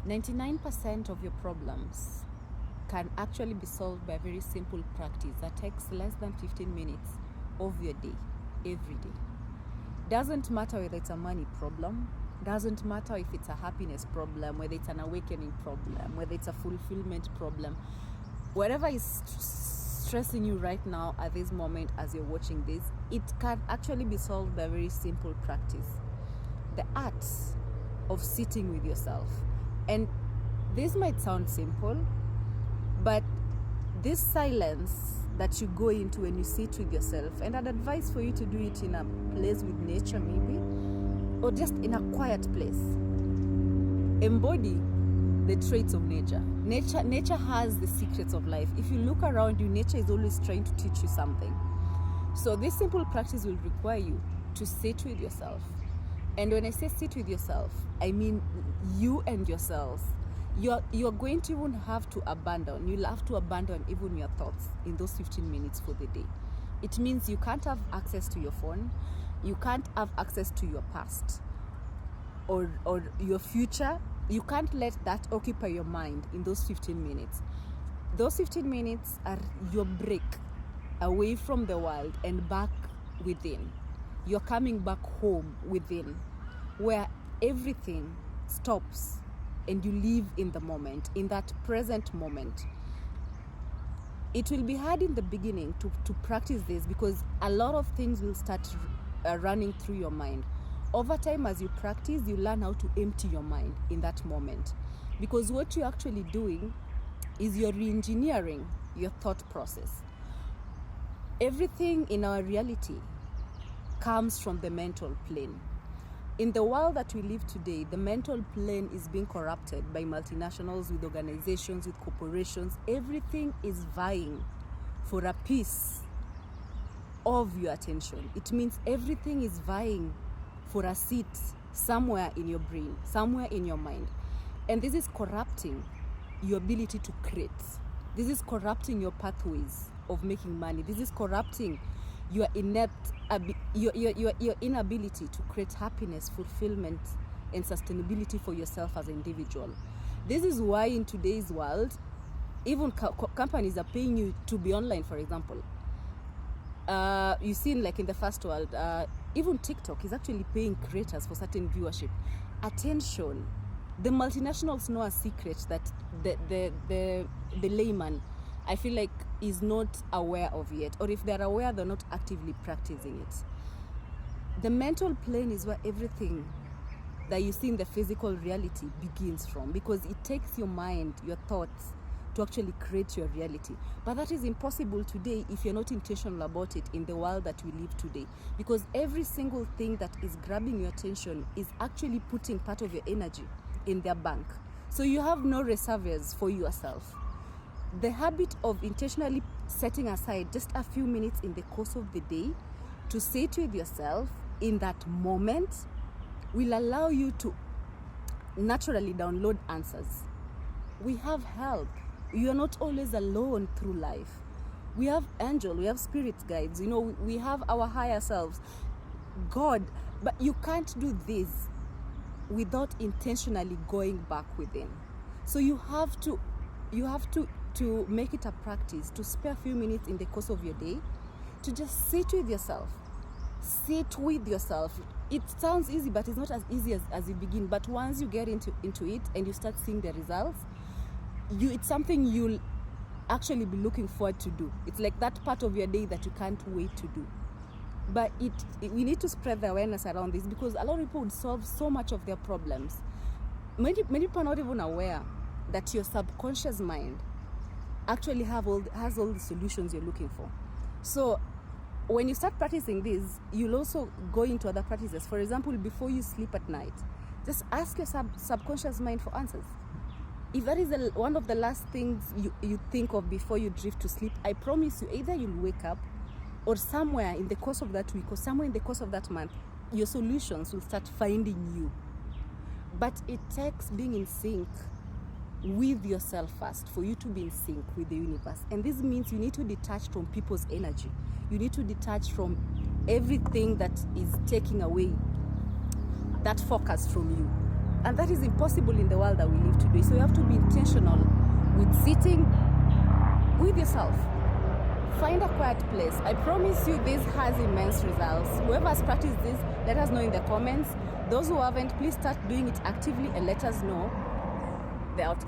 99% of your problems can actually be solved by a very simple practice that takes less than 15 minutes of your day, every day. Doesn't matter whether it's a money problem, doesn't matter if it's a happiness problem, whether it's an awakening problem, whether it's a fulfillment problem. Whatever is stressing you right now at this moment as you're watching this, it can actually be solved by a very simple practice. The art of sitting with yourself. And this might sound simple, but this silence that you go into when you sit with yourself, and I'd advise for you to do it in a place with nature maybe, or just in a quiet place. Embody the traits of nature. Nature has the secrets of life. If you look around you, nature is always trying to teach you something. So this simple practice will require you to sit with yourself. And when I say sit with yourself, I mean you and yourself. You're going to even have to abandon. You'll have to abandon even your thoughts in those 15 minutes for the day. It means you can't have access to your phone. You can't have access to your past or your future. You can't let that occupy your mind in those 15 minutes. Those 15 minutes are your break away from the world and back within. You're coming back home within, where everything stops and you live in the moment, in that present moment. It will be hard in the beginning to practice this because a lot of things will start running through your mind. Over time, as you practice, you learn how to empty your mind in that moment. Because what you're actually doing is you're re-engineering your thought process. Everything in our reality comes from the mental plane. In the world that we live today, the mental plane is being corrupted by multinationals, with organizations, with corporations. Everything is vying for a piece of your attention. It means everything is vying for a seat somewhere in your brain, somewhere in your mind. And this is corrupting your ability to create. This is corrupting your pathways of making money. This is corrupting your your inability to create happiness, fulfillment, and sustainability for yourself as an individual. This is why in today's world, even companies are paying you to be online, for example. You've seen, like in the first world, even TikTok is actually paying creators for certain viewership. Attention. The multinationals know a secret that the layman, I feel like, is not aware of yet. Or if they're aware, they're not actively practicing it. The mental plane is where everything that you see in the physical reality begins from, because it takes your mind, your thoughts, to actually create your reality. But that is impossible today if you're not intentional about it in the world that we live today. Because every single thing that is grabbing your attention is actually putting part of your energy in their bank. So you have no reserves for yourself. The habit of intentionally setting aside just a few minutes in the course of the day to sit with yourself in that moment will allow you to naturally download answers. We have help. You are not always alone through life. We have angels, we have spirit guides, we have our higher selves, God. But you can't do this without intentionally going back within. So you have to make it a practice to spare a few minutes in the course of your day to just sit with yourself. Sit with yourself. It sounds easy, but it's not as easy as you begin. But once you get into it and you start seeing the results, it's something you'll actually be looking forward to do. It's like that part of your day that you can't wait to do. But we need to spread the awareness around this, because a lot of people would solve so much of their problems. Many people are not even aware that your subconscious mind actually has all the solutions you're looking for. So when you start practicing this, you'll also go into other practices. For example, before you sleep at night, just ask your subconscious mind for answers. If that is one of the last things you think of before you drift to sleep, I promise you, either you'll wake up, or somewhere in the course of that week, or somewhere in the course of that month, your solutions will start finding you. But it takes being in sync with yourself first for you to be in sync with the universe. And this means you need to detach from people's energy. You need to detach from everything that is taking away that focus from you. And that is impossible in the world that we live today. So you have to be intentional with sitting with yourself. Find a quiet place. I promise you this has immense results. Whoever has practiced this, let us know in the comments. Those who haven't, please start doing it actively and let us know the outcome.